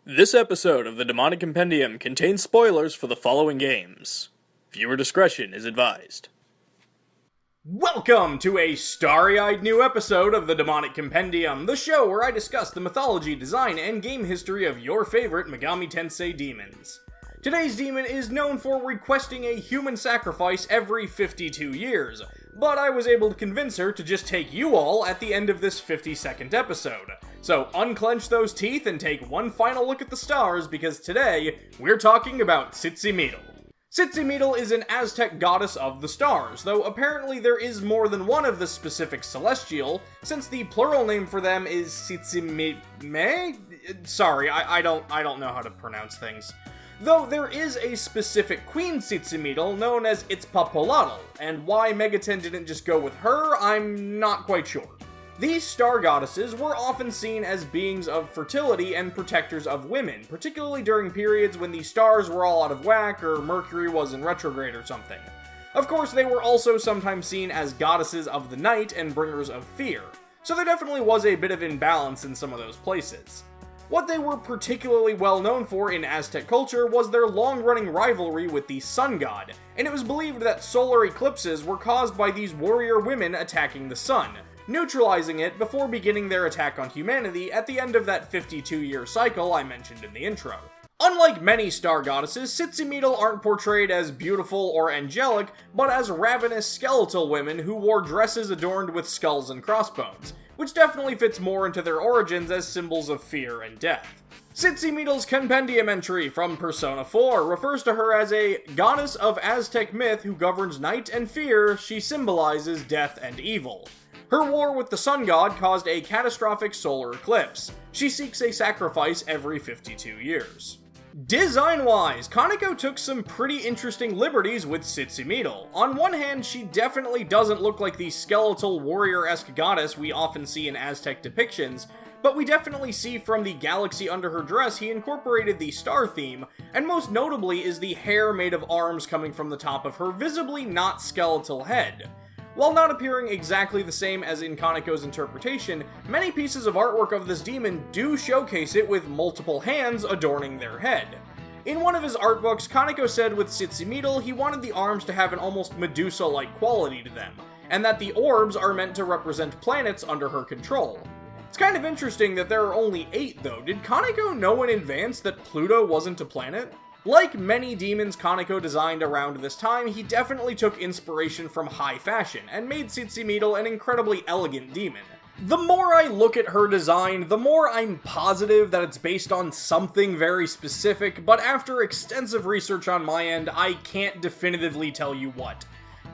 This episode of the Demonic Compendium contains spoilers for the following games. Viewer discretion is advised. Welcome to a starry-eyed new episode of the Demonic Compendium, the show where I discuss the mythology, design, and game history of your favorite Megami Tensei demons. Today's demon is known for requesting a human sacrifice every 52 years, but I was able to convince her to just take you all at the end of this 50-second episode. So unclench those teeth and take one final look at the stars, because today, we're talking about Tzitzimitl. Tzitzimitl is an Aztec goddess of the stars, though apparently there is more than one of the specific celestial, since the plural name for them is Tzitzimitl. Sorry, I don't know how to pronounce things. Though there is a specific Queen Tzitzimitl known as Itzpapolatl, and why Megaten didn't just go with her, I'm not quite sure. These star goddesses were often seen as beings of fertility and protectors of women, particularly during periods when the stars were all out of whack or Mercury was in retrograde or something. Of course, they were also sometimes seen as goddesses of the night and bringers of fear, so there definitely was a bit of imbalance in some of those places. What they were particularly well known for in Aztec culture was their long-running rivalry with the sun god, and it was believed that solar eclipses were caused by these warrior women attacking the sun, neutralizing it before beginning their attack on humanity at the end of that 52-year cycle I mentioned in the intro. Unlike many star goddesses, Tzitzimitl aren't portrayed as beautiful or angelic, but as ravenous skeletal women who wore dresses adorned with skulls and crossbones, which definitely fits more into their origins as symbols of fear and death. Tzitzimittl's compendium entry from Persona 4 refers to her as a goddess of Aztec myth who governs night and fear. She symbolizes death and evil. Her war with the sun god caused a catastrophic solar eclipse. She seeks a sacrifice every 52 years. Design-wise, Kaneko took some pretty interesting liberties with Tzitzimitl. On one hand, she definitely doesn't look like the skeletal warrior-esque goddess we often see in Aztec depictions, but we definitely see from the galaxy under her dress he incorporated the star theme, and most notably is the hair made of arms coming from the top of her visibly not skeletal head. While not appearing exactly the same as in Kaneko's interpretation, many pieces of artwork of this demon do showcase it with multiple hands adorning their head. In one of his art books, Kaneko said with Tzitzimitl he wanted the arms to have an almost Medusa-like quality to them, and that the orbs are meant to represent planets under her control. It's kind of interesting that there are only 8 though. Did Kaneko know in advance that Pluto wasn't a planet? Like many demons Kaneko designed around this time, he definitely took inspiration from high fashion, and made Tzitzimitl an incredibly elegant demon. The more I look at her design, the more I'm positive that it's based on something very specific, but after extensive research on my end, I can't definitively tell you what.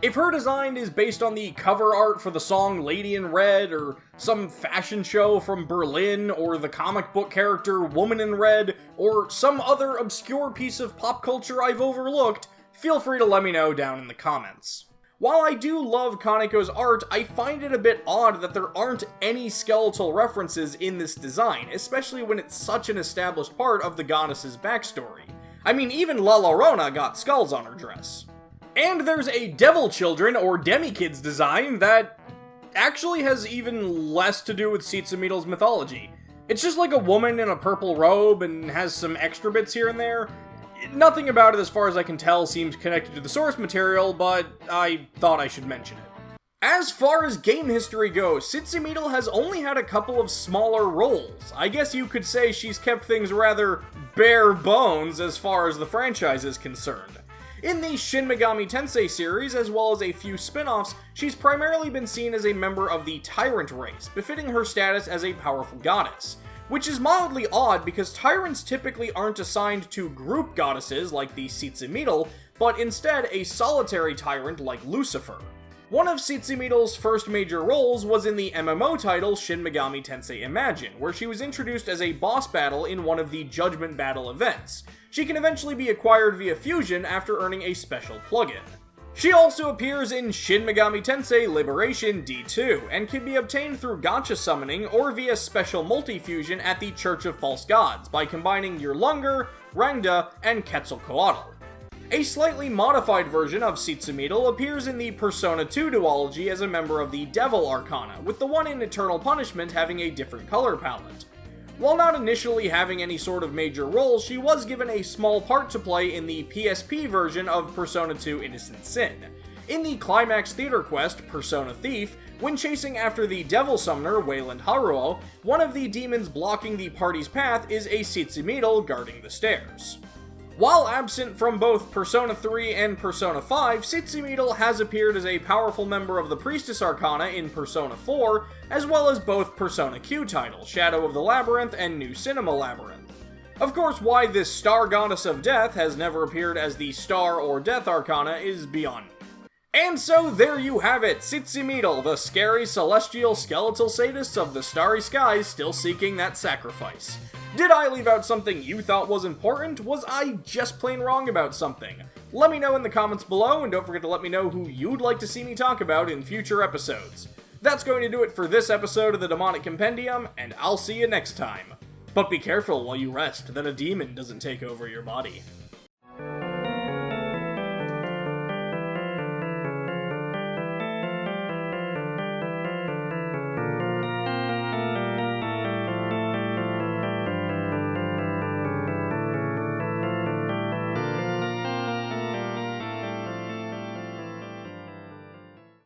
If her design is based on the cover art for the song Lady in Red, or some fashion show from Berlin, or the comic book character Woman in Red, or some other obscure piece of pop culture I've overlooked, feel free to let me know down in the comments. While I do love Kaneko's art, I find it a bit odd that there aren't any skeletal references in this design, especially when it's such an established part of the goddess's backstory. I mean, even La Llorona got skulls on her dress. And there's a Devil Children or Demi-Kids design that actually has even less to do with Tzitzimittl's mythology. It's just like a woman in a purple robe and has some extra bits here and there. Nothing about it, as far as I can tell, seems connected to the source material, but I thought I should mention it. As far as game history goes, Tzitzimitl has only had a couple of smaller roles. I guess you could say she's kept things rather bare bones as far as the franchise is concerned. In the Shin Megami Tensei series, as well as a few spin-offs, she's primarily been seen as a member of the Tyrant race, befitting her status as a powerful goddess. Which is mildly odd because Tyrants typically aren't assigned to group goddesses like the Tzitzimitl, but instead a solitary tyrant like Lucifer. One of Tzitzimittl's first major roles was in the MMO title Shin Megami Tensei Imagine, where she was introduced as a boss battle in one of the Judgment Battle events. She can eventually be acquired via fusion after earning a special plugin. She also appears in Shin Megami Tensei Liberation D2, and can be obtained through gacha summoning or via special multi-fusion at the Church of False Gods by combining Yurlunger, Rangda, and Quetzalcoatl. A slightly modified version of Tzitzimitl appears in the Persona 2 duology as a member of the Devil Arcana, with the one in Eternal Punishment having a different color palette. While not initially having any sort of major role, she was given a small part to play in the PSP version of Persona 2 Innocent Sin. In the climax theater quest, Persona Thief, when chasing after the Devil Summoner, Wayland Haruo, one of the demons blocking the party's path is a Tzitzimitl guarding the stairs. While absent from both Persona 3 and Persona 5, Tzitzimitl has appeared as a powerful member of the Priestess Arcana in Persona 4, as well as both Persona Q titles, Shadow of the Labyrinth and New Cinema Labyrinth. Of course, why this Star Goddess of Death has never appeared as the Star or Death Arcana is beyond me. And so there you have it, Tzitzimitl, the scary celestial skeletal sadists of the starry skies still seeking that sacrifice. Did I leave out something you thought was important? Was I just plain wrong about something? Let me know in the comments below, and don't forget to let me know who you'd like to see me talk about in future episodes. That's going to do it for this episode of the Demonic Compendium, and I'll see you next time. But be careful while you rest that a demon doesn't take over your body.